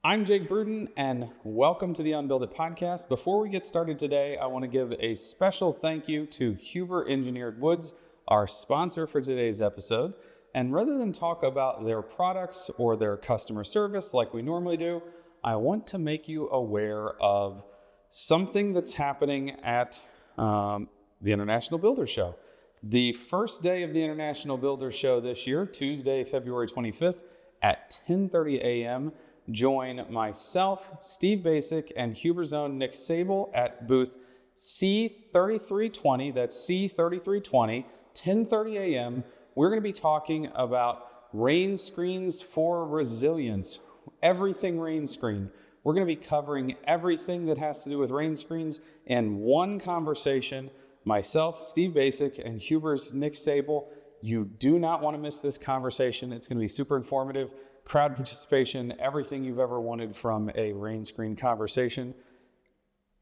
I'm Jake Bruden, and welcome to the UnBuild It podcast. Before we get started today, I want to give a special thank you to Huber Engineered Woods, our sponsor for today's episode. And rather than talk about their products or their customer service like we normally do, I want to make you aware of something that's happening at the International Builder Show. The first day of the International Builder Show this year, Tuesday, February 25th at 10:30 a.m., join myself, Steve Basic, and Huber's own Nick Sable at booth C3320. That's C3320, 10:30 a.m. We're going to be talking about rain screens for resilience, everything rain screen. We're going to be covering everything that has to do with rain screens in one conversation. Myself, Steve Basic, and Huber's Nick Sable. You do not want to miss this conversation. It's going to be super informative. Crowd participation, everything you've ever wanted from a rain screen conversation.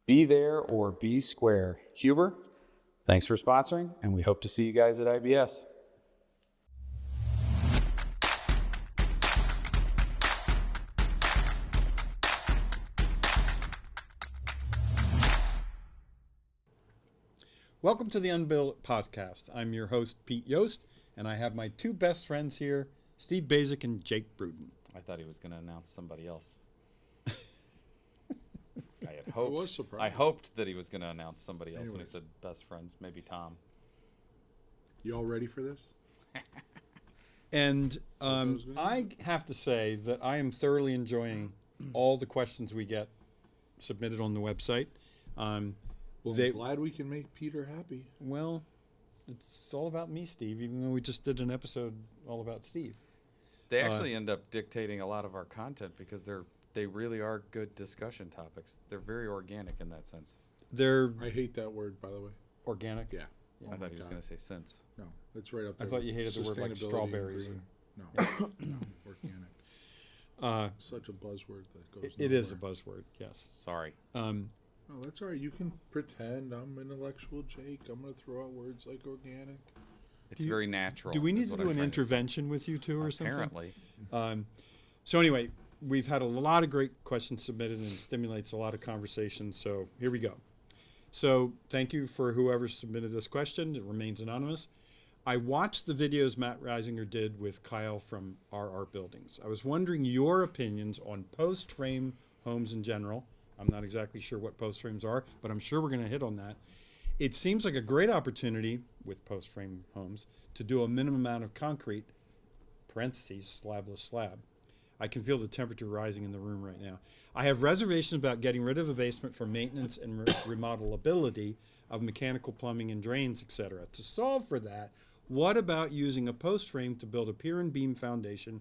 Be there or be square. Huber, thanks for sponsoring, and we hope to see you guys at IBS. Welcome to the UnBuild podcast. I'm your host, Pete Joist, and I have my two best friends here, Steve Basic and Jake Bruden. I thought he was going to announce somebody else. I had hoped. I was surprised. I hoped that he was going to announce somebody else when he said best friends, maybe Tom. You all ready for this? And I have to say that I am thoroughly enjoying all the questions we get submitted on the website. Well, I'm glad we can make Peter happy. Well, it's all about me, Steve, even though we just did an episode all about Steve. They actually end up dictating a lot of our content because they really are good discussion topics. They're very organic in that sense. I hate that word, by the way. Organic? Yeah. I thought he was going to say sense. No, it's right up there. I thought you hated the word like strawberries. No, organic. Such a buzzword that goes It is a buzzword, yes. Sorry. Oh, that's all right. You can pretend I'm intellectual Jake. I'm going to throw out words like organic. It's very natural. Do we need to do an intervention with you two or something? Apparently. So anyway, we've had a lot of great questions submitted and it stimulates a lot of conversation. So here we go. So thank you for whoever submitted this question. It remains anonymous. I watched the videos Matt Reisinger did with Kyle from RR Buildings. I was wondering your opinions on post-frame homes in general. I'm not exactly sure what post frames are, but I'm sure we're going to hit on that. It seems like a great opportunity with post frame homes to do a minimum amount of concrete, parentheses, slabless slab. I can feel the temperature rising in the room right now. I have reservations about getting rid of a basement for maintenance and remodelability of mechanical plumbing and drains, etc. To solve for that, what about using a post frame to build a pier and beam foundation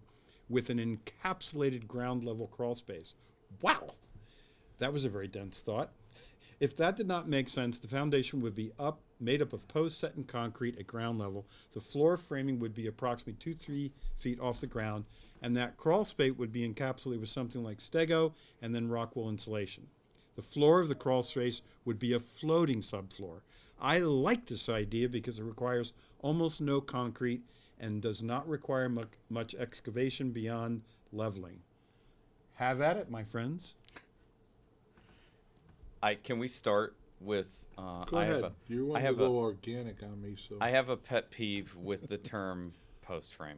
with an encapsulated ground level crawl space? Wow! That was a very dense thought. If that did not make sense, the foundation would be made up of posts set in concrete at ground level. The floor framing would be approximately 2-3 feet off the ground, and that crawl space would be encapsulated with something like stego and then rock wool insulation. The floor of the crawl space would be a floating subfloor. I like this idea because it requires almost no concrete and does not require much excavation beyond leveling. Have at it, my friends. Can we start with? Go ahead. You want to go organic on me, so I have a pet peeve with the term post frame.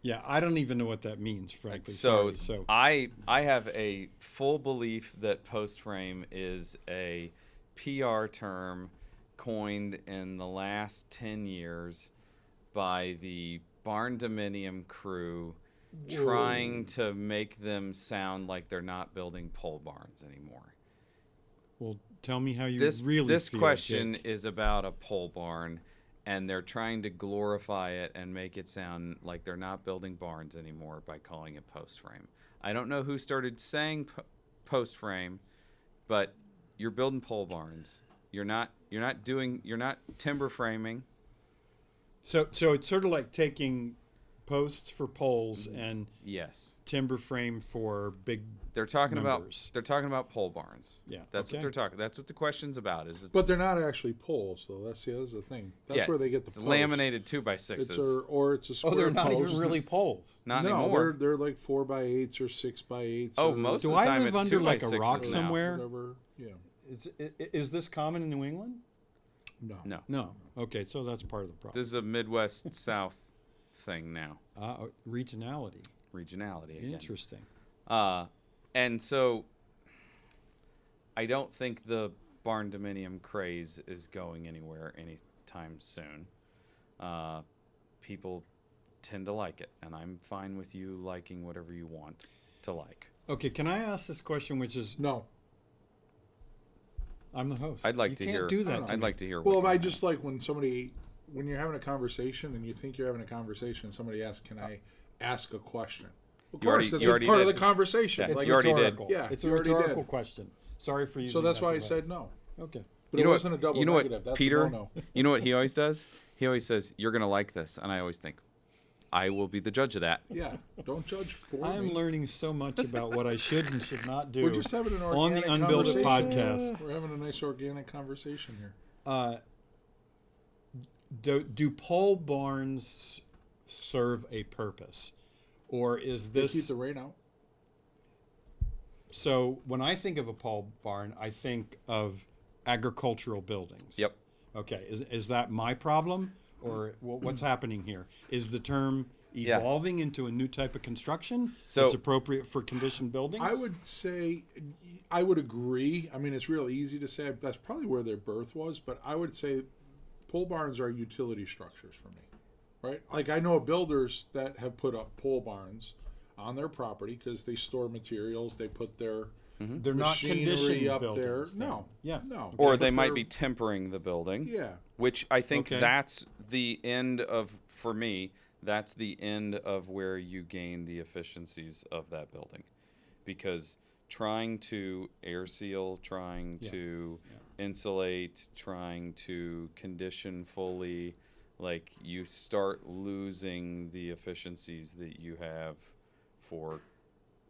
Yeah, I don't even know what that means, frankly. So Sorry. I have a full belief that post frame is a PR term coined in the last 10 years by the Barndominium crew, trying to make them sound like they're not building pole barns anymore. Well, tell me how you really feel. This question Jake. is about a pole barn, and they're trying to glorify it and make it sound like they're not building barns anymore by calling it post frame. I don't know who started saying post frame, but you're building pole barns. You're not timber framing. So it's sort of like taking posts for poles and Yes. timber frame for big. They're talking Numbers. about pole barns. Yeah, That's okay. what they're talking. That's what the question's about. Is it? But they're not actually poles, though. That's the thing. That's where they get the it's posts. laminated 2x6s. It's a square Oh, they're not post. even really poles. Not no, anymore. they're like 4x8s or 6x8s. Oh, or most Do of the I time live it's under like a 2x6s rock now. somewhere? whatever. Yeah. Is this common in New England? No. No, No. Okay, so that's part of the problem. this is a Midwest South thing now. Regionality. Regionality again. Interesting. And so I don't think the barndominium craze is going anywhere anytime soon. People tend to like it, and I'm fine with you liking whatever you want to like. Okay, can I ask this question, which is No. I'm the host. I'd like You to can't hear. do that. to I'd me. like to hear. Well, what I you just have. like when you're having a conversation and you think you're having a conversation, somebody asks, "Can I ask a question?" Of You already- course, that's you already part did. of the conversation. Yeah, It's you already did. rhetorical. Yeah, It's you a already did. rhetorical question. Sorry for using. So that's that why I device. said no. Okay. But You it know wasn't what, a double you know negative. what, That's Peter? a no-no. You know what he always does? He always says, "You're gonna like this," and I always think, "I will be the judge of that." Yeah, don't judge for I'm me. learning so much about what I should and should not do. We're just having an on the organic UnBuild It conversation. podcast. We're having a nice organic conversation here. Do pole barns serve a purpose, or is They this keep the rain out. so? When I think of a pole barn, I think of agricultural buildings. Yep. Okay, is that my problem, or what's happening here? Is the term Yeah. evolving into a new type of construction So- that's appropriate for conditioned buildings? I would say, I would agree. I mean, it's real easy to say that's probably where their birth was, but I would say pole barns are utility structures for me, right? Like I know builders that have put up pole barns on their property because they store materials. They put their They're not machinery conditioned up there. buildings. then. No, Yeah. no. Or But they might they're- be tempering the building. Yeah, Which I think Okay. that's the end of, for me, that's the end of where you gain the efficiencies of that building. Because trying to air seal, trying Yeah. to insulate, trying to condition fully, like you start losing the efficiencies that you have for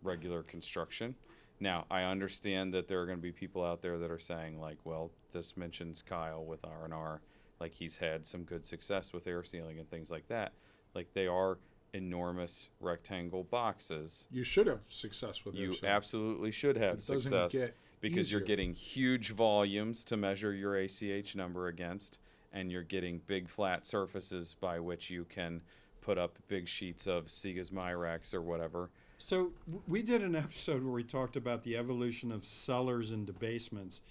regular construction. Now, I understand that there are going to be people out there that are saying, like, well, this mentions Kyle with R&R, like he's had some good success with air sealing and things like that. Like they are enormous rectangle boxes. you should have success with You yourself. absolutely should have It doesn't success get because you're easier. getting huge volumes to measure your ACH number against, and you're getting big flat surfaces by which you can put up big sheets of Sega's Myrax or whatever. So we did an episode where we talked about the evolution of cellars into basements.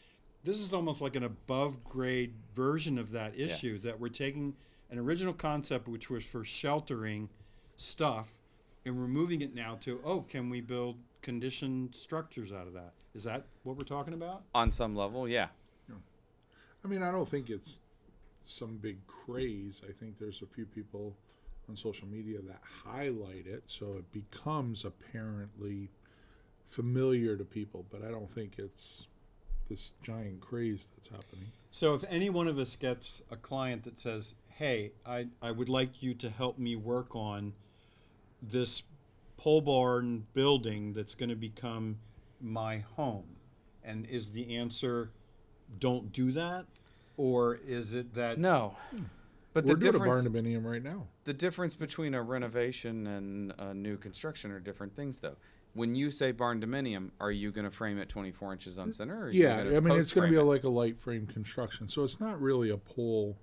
This is almost like an above grade version of that issue, that we're taking an original concept which was for sheltering stuff and we're moving it now to, oh, can we build conditioned structures out of that? Is that what we're talking about? On some level, yeah. I mean, I don't think it's some big craze. I think there's a few people on social media that highlight it, so it becomes apparently familiar to people, but I don't think it's this giant craze that's happening. So if any one of us gets a client that says, hey, I would like you to help me work on this pole barn building that's going to become my home, and is the answer don't do that, or is it that No. But We're the doing a difference, barndominium right now. the difference between a renovation and a new construction are different things, though. When you say barndominium, are you going to frame it 24 inches on center? Or are you Yeah, gonna I mean, it's going to be post-frame it? like a light frame construction, so it's not really a pole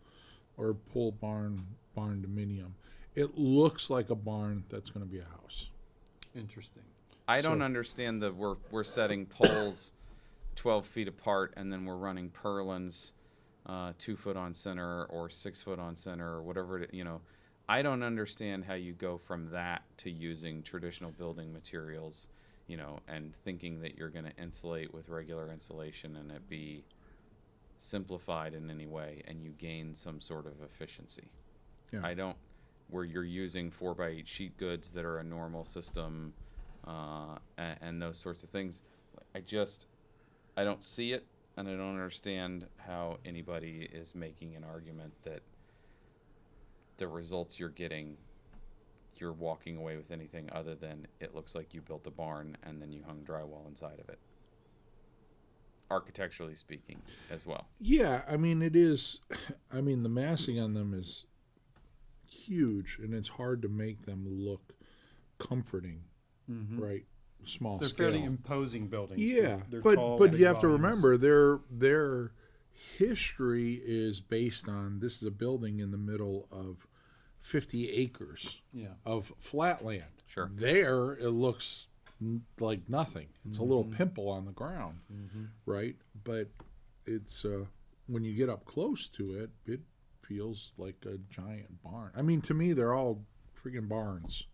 or pole barndominium. It looks like a barn that's going to be a house. interesting? I don't So- understand that we're setting poles 12 feet apart and then we're running purlins 2 foot on center or 6 foot on center or whatever it, I don't understand how you go from that to using traditional building materials, and thinking that you're going to insulate with regular insulation and it be simplified in any way and you gain some sort of efficiency. Yeah. I don't, where you're using 4x8 sheet goods that are a normal system and those sorts of things. I don't see it, and I don't understand how anybody is making an argument that the results you're getting you're walking away with anything other than it looks like you built a barn and then you hung drywall inside of it. Architecturally speaking, as well. Yeah, I mean, it is. I mean, the massing on them is huge, and it's hard to make them look comforting, right? Small They're scale. fairly imposing buildings. Yeah, They're but tall, but big you have to volumes. remember their history is based on, this is a building in the middle of 50 acres Yeah. of flat land. Sure. There, it looks like nothing. It's a little pimple on the ground, right? But it's when you get up close to it, it feels like a giant barn. I mean, to me, they're all freaking barns.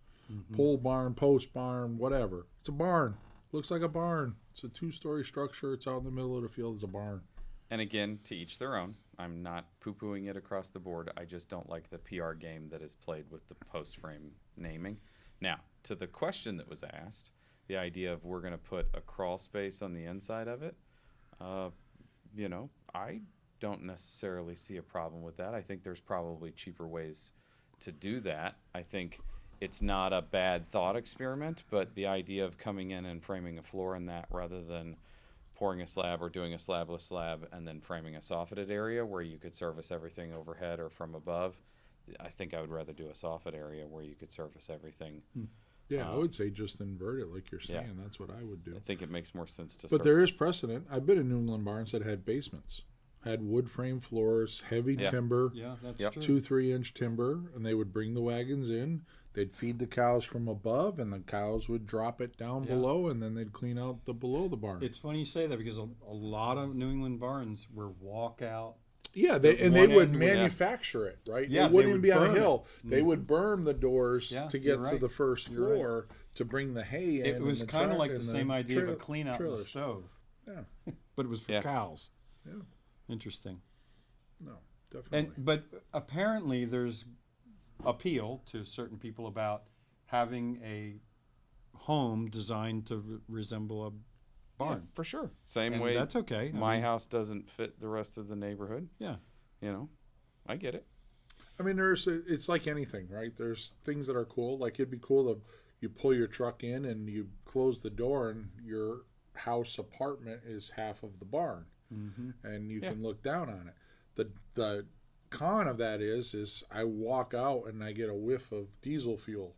Pole barn, post barn, whatever. It's a barn. Looks like a barn. It's a 2-story structure. It's out in the middle of the field. It's a barn. And again, to each their own. I'm not poo-pooing it across the board. I just don't like the PR game that is played with the post frame naming. Now, to the question that was asked, the idea of we're going to put a crawl space on the inside of it, you know, I don't necessarily see a problem with that. I think there's probably cheaper ways to do that. I think it's not a bad thought experiment, but the idea of coming in and framing a floor in that rather than pouring a slab or doing a slabless slab and then framing a soffitted area where you could service everything overhead or from above, I think I would rather do a soffit area where you could service everything. Yeah, I would say just invert it like you're Yeah. saying. That's what I would do. I think it makes more sense to But there is service. precedent. I've been in New England barns that had basements, had wood frame floors, heavy Yeah. timber, Yeah, that's Yep. true. 2-3 inch timber, and they would bring the wagons in. They'd feed the cows from above, and the cows would drop it down Yeah. below, and then they'd clean out the below the barn. It's funny you say that because a lot of New England barns were walkout. Yeah, The and one they would end would- manufacture it, right? Yeah, they wouldn't they even would be on a burn it. hill. They would burn the doors Yeah, to get you're to right. the first You're right. floor to bring the hay in. It and was the kind of tra- like the and same idea of a trail- clean out in the trailers. stove, Yeah, but it was for Yeah. cows. yeah, Interesting. no, definitely. But apparently there's appeal to certain people about having a home designed to resemble a barn. For sure. Same And way that's okay. I my mean, house doesn't fit the rest of the neighborhood. Yeah. You know, I get it. I mean, it's like anything, right? There's things that are cool. Like it'd be cool to you pull your truck in and you close the door, and your house apartment is half of the barn, and you can look down on it. The con of that is I walk out and I get a whiff of diesel fuel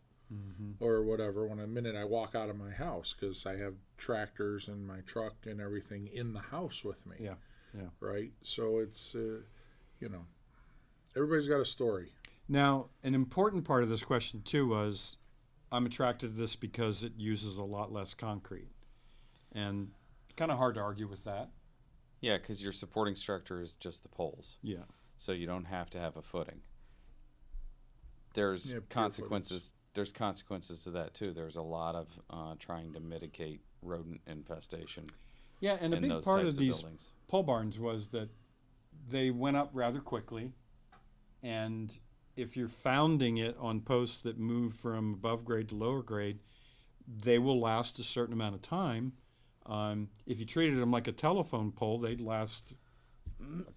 or whatever when the minute I walk out of my house, because I have tractors and my truck and everything in the house with me. Yeah. Yeah. Right. So it's you know, everybody's got a story. Now, an important part of this question too was, I'm attracted to this because it uses a lot less concrete, and kind of hard to argue with that. Yeah, because your supporting structure is just the poles. Yeah. So you don't have to have a footing. There's Yeah, pure consequences. There's consequences to that too. There's a lot of trying to mitigate rodent infestation Yeah, and a in big those part types of of these buildings. pole barns was that they went up rather quickly, and if you're founding it on posts that move from above grade to lower grade, they will last a certain amount of time. If you treated them like a telephone pole, they'd last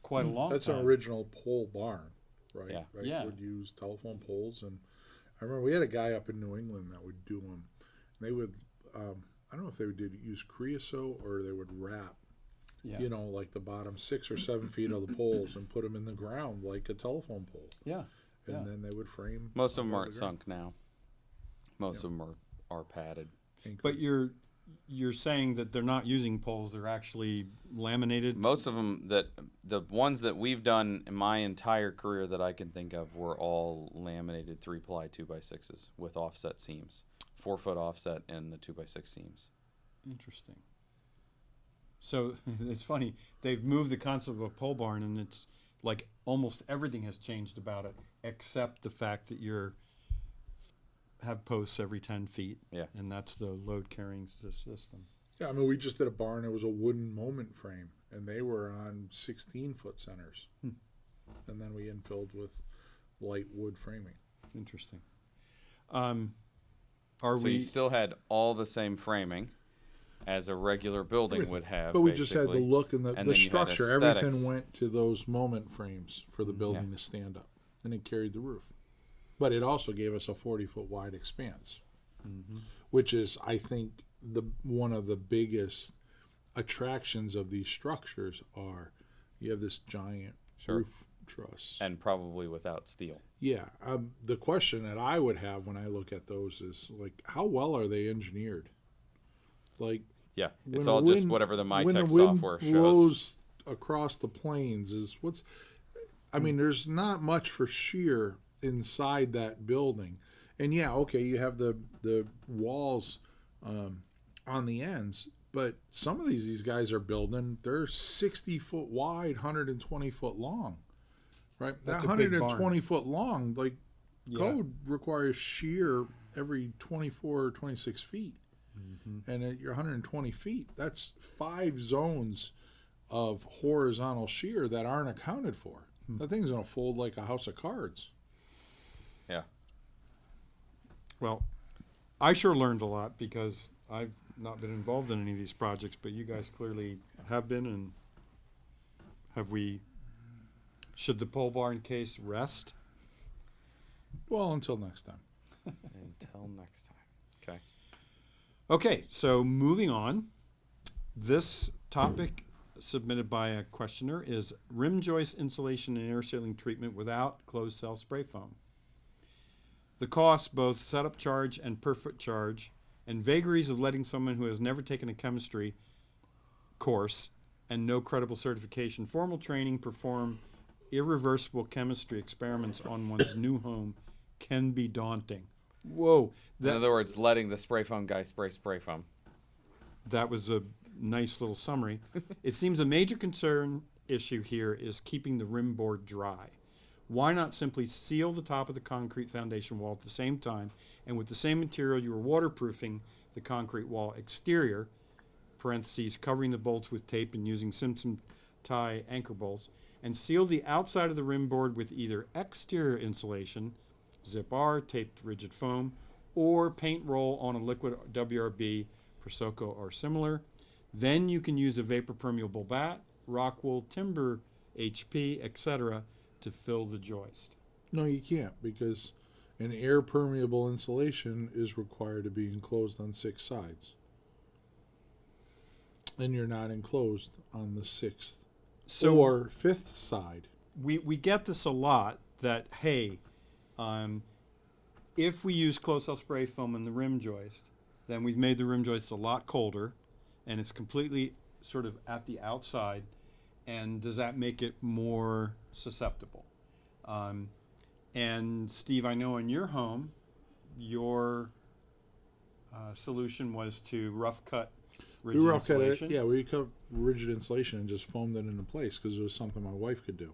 quite a long That's time. an original pole barn, right? Yeah. Right? Yeah. Would use telephone poles, and I remember we had a guy up in New England that would do them. They would, I don't know if they would use creosote or they would wrap, Yeah. you know, like the bottom 6 or 7 feet of the poles and put them in the ground like a telephone pole, Yeah. and Yeah. then they would frame. Most of them above aren't the ground. sunk now. Most of them are padded. But you're saying that they're not using poles; they're actually laminated. Most of them the ones that we've done in my entire career that I can think of were all laminated 3-ply 2x6s with offset seams, 4-foot offset in the 2x6 seams. Interesting. So it's funny. They've moved the concept of a pole barn, and it's like almost everything has changed about it, except the fact that you're have posts every 10 feet. Yeah. And that's the load carrying system. Yeah, I mean, we just did a barn. It was a wooden moment frame, and they were on 16-foot centers, and then we infilled with light wood framing. Interesting. Are So we you still had all the same framing as a regular building Everything. would have. But we just had the basically. look and the And then you had structure. aesthetics. Everything went to those moment frames for the building to stand up, and it carried the roof. but it also gave us a 40-foot wide expanse, which is, I think, one of the biggest attractions of these structures are you have this giant roof truss. And probably without steel. Yeah. The question that I would have when I look at those is, like, how well are they engineered? Like, Yeah, when it's the all just wind- whatever the when the MyTech wind software shows. blows across the plains is what's. I mean, there's not much for shear inside that building, and yeah, okay, you have the walls on the ends, but some of these guys are building, they're 60-foot wide, 120-foot long, right? That's that a big barn. 120-foot long, like, Yeah. code requires shear every 24 or 26 feet. And at your 120 feet, that's 5 zones of horizontal shear that aren't accounted for. That thing's going to fold like a house of cards. Yeah. Well, I sure learned a lot because I've not been involved in any of these projects, but you guys clearly have been. And should the pole barn case rest? Well, until next time. Until next time. Okay. Okay, so moving on. This topic submitted by a questioner is rim joist insulation and air sealing treatment without closed cell spray foam. The cost, both setup charge and per foot charge, and vagaries of letting someone who has never taken a chemistry course and no credible certification formal training perform irreversible chemistry experiments on one's new home can be daunting. Whoa. In other words, letting the spray foam guy spray foam. That was a nice little summary. It seems a major concern issue here is keeping the rim board dry. Why not simply seal the top of the concrete foundation wall at the same time, and with the same material you are waterproofing the concrete wall exterior, parentheses, covering the bolts with tape and using Simpson tie anchor bolts, and seal the outside of the rim board with either exterior insulation, zip R, taped rigid foam, or paint roll on a liquid WRB, Persoco or similar. Then you can use a vapor permeable bat, rock wool, timber, HP, etc. to fill the joist. No, you can't, because an air permeable insulation is required to be enclosed on 6 sides. And you're not enclosed on the 6th or 5th side. We get this a lot that, hey, if we use closed cell spray foam in the rim joist, then we've made the rim joist a lot colder, and it's completely sort of at the outside, and does that make it more susceptible? And Steve, I know in your home, your solution was to rough cut rigid insulation. We cut rigid insulation and just foamed it into place because it was something my wife could do.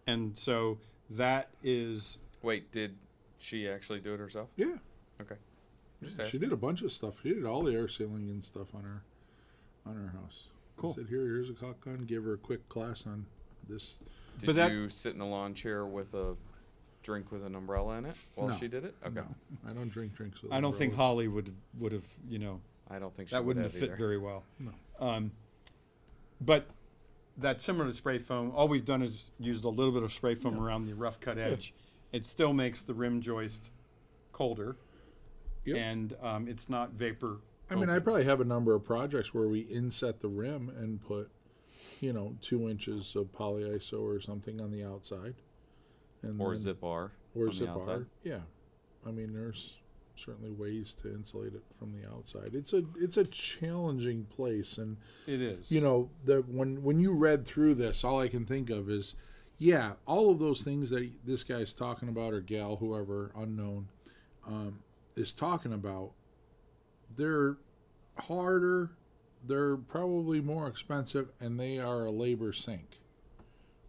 And so that is... Wait, did she actually do it herself? Yeah. Okay. Just She asking. did a bunch of stuff. She did all the air sealing and stuff on her house. Cool. I said, here's a caulk gun. Give her a quick class on this. Did you sit in a lawn chair with a drink with an umbrella in it while No. she did it? Okay. No, I don't drink drinks with I don't think umbrellas. Holly would have, you know, I don't think she that would wouldn't have fit either. very well. No. But that's similar to spray foam. All we've done is used a little bit of spray foam around the rough cut edge. It still makes the rim joist colder, Yep. and it's not vapor. I mean, I open. probably have a number of projects where we inset the rim and put, 2 inches of polyiso or something on the outside. And Or then- zip bar. Or on zip the bar. outside. Yeah. I mean, there's certainly ways to insulate it from the outside. It's a challenging place, and It is. when you read through this, all I can think of is, yeah, all of those things that this guy's talking about, or gal, whoever, unknown, is talking about, they're harder, they're probably more expensive, and they are a labor sink,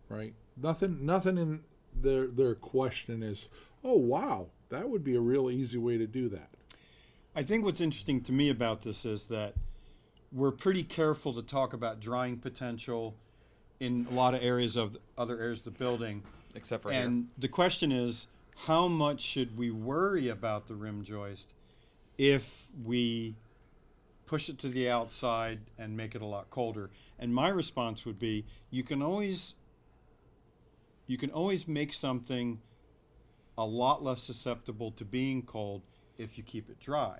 right? Nothing in their question is, oh wow, that would be a real easy way to do that. I think what's interesting to me about this is that we're pretty careful to talk about drying potential in a lot of areas of other areas of the building. Except for And the question is, how much should we worry about the rim joist if we push it to the outside and make it a lot colder? And my response would be, you can always make something a lot less susceptible to being cold if you keep it dry,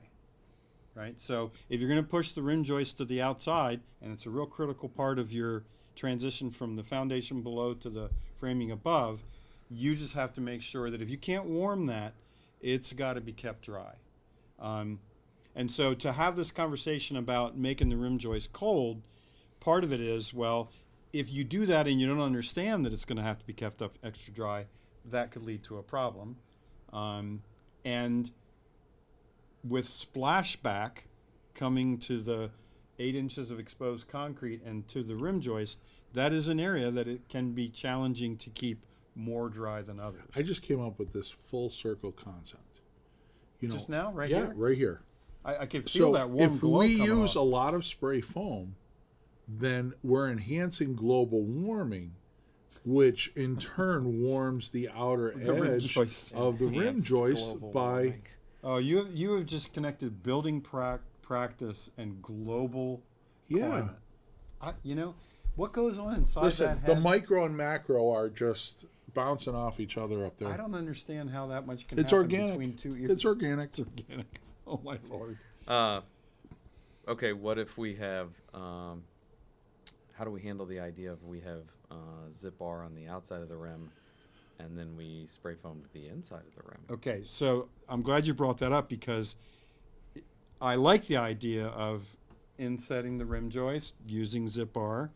right? So if you're going to push the rim joist to the outside, and it's a real critical part of your transition from the foundation below to the framing above, you just have to make sure that if you can't warm that, it's got to be kept dry. And so to have this conversation about making the rim joist cold, part of it is, well, if you do that and you don't understand that it's going to have to be kept up extra dry, that could lead to a problem. And with splashback coming to the 8 inches of exposed concrete and to the rim joist, that is an area that it can be challenging to keep more dry than others. I just came up with this full circle concept. You know, Just now, right yeah, here? right here. I can feel that warm if glow we coming use off. a lot of spray foam, then we're enhancing global warming, which in turn warms the outer The rim edge joist. of the rim Enhanced joist global by. warming. Oh, you have just connected building practice and global Yeah. climate. What goes on inside Listen, that the head? micro and macro are just bouncing off each other up there. I don't understand how that much can It's happen organic. between two ears. It's organic. It's organic. Oh my lord. Okay, what if we have, how do we handle the idea of we have zip bar on the outside of the rim and then we spray foam to the inside of the rim? Okay, so I'm glad you brought that up because I like the idea of insetting the rim joist using zip bar,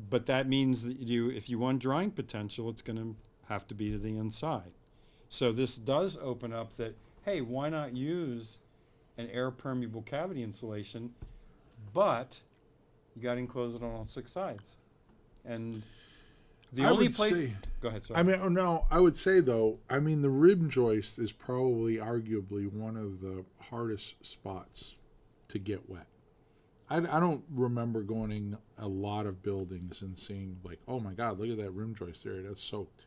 but that means that if you want drying potential, it's going to have to be to the inside. So this does open up that, hey, why not use an air-permeable cavity insulation, but you got to enclose it on all 6 sides. And the I only would place... say- Go ahead, sorry. I mean, oh, no, I would say though, the rim joist is probably arguably one of the hardest spots to get wet. I don't remember going in a lot of buildings and seeing like, oh my God, look at that rim joist area, that's soaked.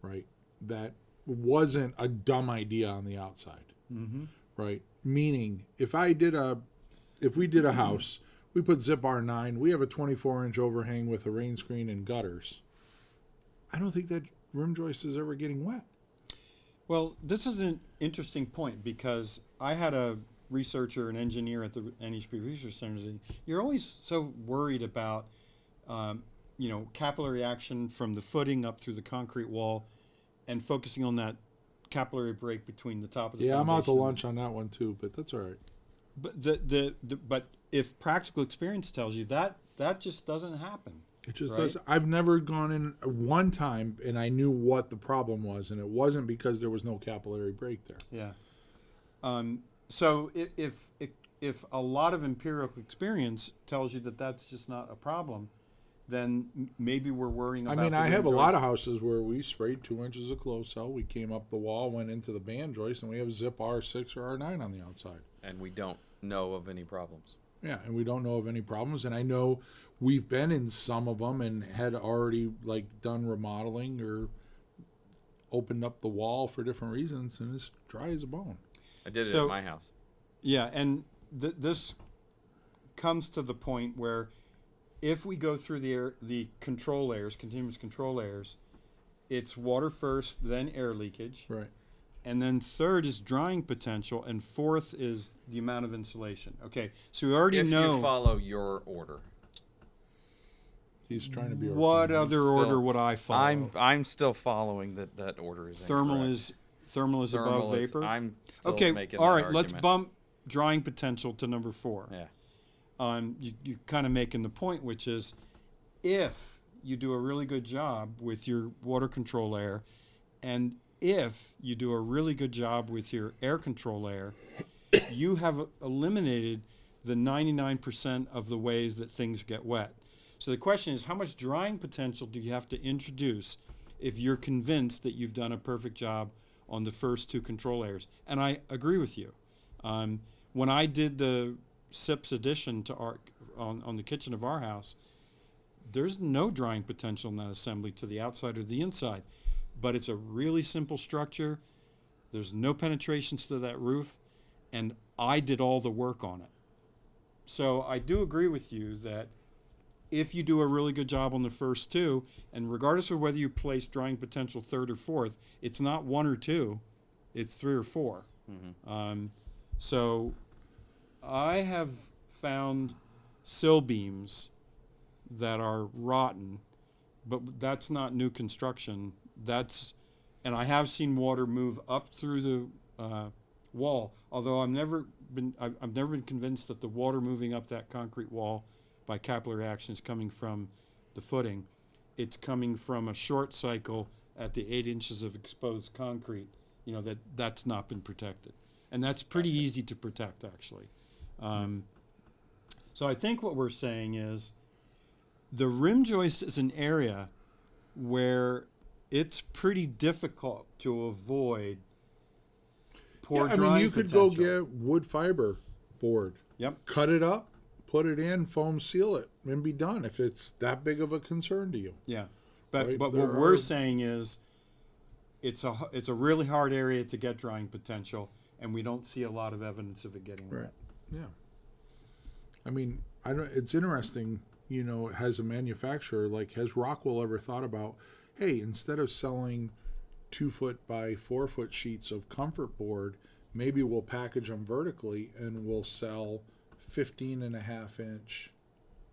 Right? That wasn't a dumb idea on the outside. Mm-hmm. Right? Meaning, if we did a house, we put zip R9, we have a 24-inch overhang with a rain screen and gutters. I don't think that rim joist is ever getting wet. Well, this is an interesting point because I had a researcher, an engineer at the NHP Research Center. You're always so worried about, capillary action from the footing up through the concrete wall and focusing on that capillary break between the top of the Yeah, I'm out to foundation. lunch on that one too, but that's all right. But but if practical experience tells you that just doesn't happen. It just Right. does. I've never gone in one time and I knew what the problem was, and it wasn't because there was no capillary break there. Yeah. So if a lot of empirical experience tells you that that's just not a problem, then maybe we're worrying about. I have a lot of houses where we sprayed 2 inches of close cell. We came up the wall, went into the band joist, and we have zip R6 or R9 on the outside. And we don't know of any problems. Yeah, and we don't know of any problems. And I know we've been in some of them and had already done remodeling or opened up the wall for different reasons, and it's dry as a bone. I did it So- at my house. Yeah, and this comes to the point where if we go through the control layers, continuous control layers, it's water first, then air leakage, Right. and then third is drying potential, and fourth is the amount of insulation. Okay, so we already If know you follow your order. He's trying to be what organic. other Still- order would I follow. I'm still following that order is thermal incorrect. is thermal is above Thermal is- vapor. I'm still Okay, making all that right. Let's argument. bump drying potential to number 4. Yeah. You're kind of making the point, which is if you do a really good job with your water control layer, and if you do a really good job with your air control layer, you have eliminated the 99% of the ways that things get wet. So the question is, how much drying potential do you have to introduce if you're convinced that you've done a perfect job on the first 2 control layers? And I agree with you. When I did the SIPS addition to on the kitchen of our house, there's no drying potential in that assembly to the outside or the inside, but it's a really simple structure. There's no penetrations to that roof, and I did all the work on it. So I do agree with you that if you do a really good job on the first two, and regardless of whether you place drying potential third or fourth, it's not one or two, it's three or four. So I have found sill beams that are rotten, but that's not new construction. And I have seen water move up through the wall, although I've never been convinced that the water moving up that concrete wall by capillary action is coming from the footing. It's coming from a short cycle at the 8 inches of exposed concrete, that's not been protected. And that's pretty easy to protect, actually. So I think what we're saying is the rim joist is an area where it's pretty difficult to avoid poor drying you could potential. go get wood fiber board. Yep. Cut it up, put it in, foam seal it, and be done if it's that big of a concern to you. Yeah. But Right, what there we're are- saying is it's a really hard area to get drying potential, and we don't see a lot of evidence of it getting wet. Yeah. I mean, it's interesting, as a manufacturer, like, has Rockwell ever thought about, hey, instead of selling 2 foot by 4 foot sheets of comfort board, maybe we'll package them vertically and we'll sell 15.5 inch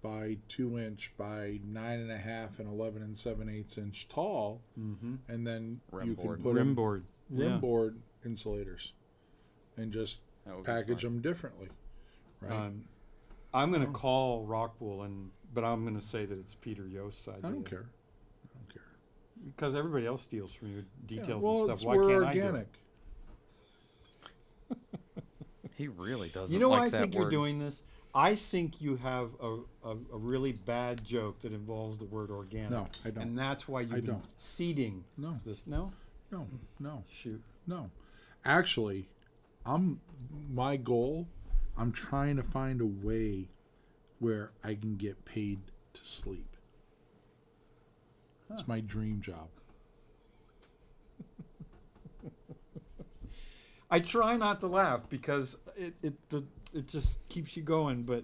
by 2 inch by 9.5 and 11 7/8 inch tall, and then Rim you board. can put Rim board. rim board insulators and just That would be package smart. them differently, right? I'm going to call Rockwell, but I'm going to say that it's Peter Joist's idea. I don't care. Because everybody else steals from you details well, and stuff. it's Why we're can't organic. I do it? He really doesn't You know why like I that think you're word. doing this? I think you have a really bad joke that involves the word organic. No, I don't. And that's why you've been don't. seeding No. this. No? No. Shoot. No. Actually, my goal, I'm trying to find a way where I can get paid to sleep. It's my dream job. I try not to laugh because it just keeps you going, but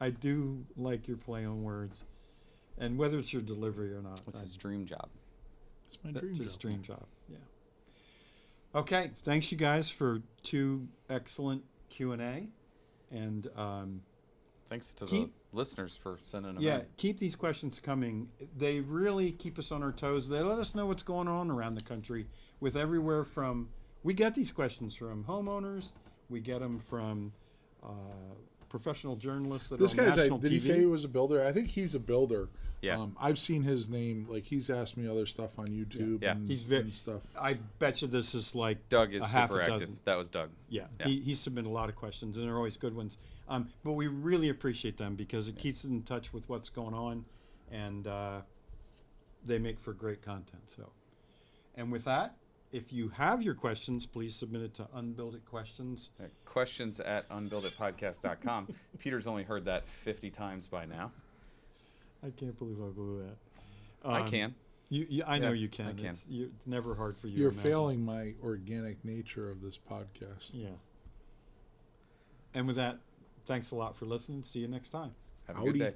I do like your play on words. And whether it's your delivery or not. It's his dream job. It's my That's dream his job. dream job. Yeah. Okay. Thanks, you guys, for 2 excellent Q&A. And Thanks to Keep- the listeners for sending them yeah, in. keep these questions coming. They really keep us on our toes. They let us know what's going on around the country with everywhere from, we get these questions from homeowners. We get them from professional journalists that This are on guy's, national did TV. he say he was a builder? I think he's a builder. Yeah. I've seen his name. Like, he's asked me other stuff on YouTube Yeah. and, He's very- and stuff. I bet you this is like Doug is a half super a active. dozen. That was Doug. Yeah, Yeah. He submitted a lot of questions, and they're always good ones. But we really appreciate them because it keeps in touch with what's going on, and they make for great content. So, and with that, if you have your questions, please submit it to unbuilditquestions. Questions at unbuilditpodcast.com. Peter's only heard that 50 times by now. I can't believe I blew that. I can. I know Yeah, you can. I can. It's never hard for you. You're to imagine. failing my organic nature of this podcast. Yeah. And with that, thanks a lot for listening. See you next time. Have a Howdy. good day.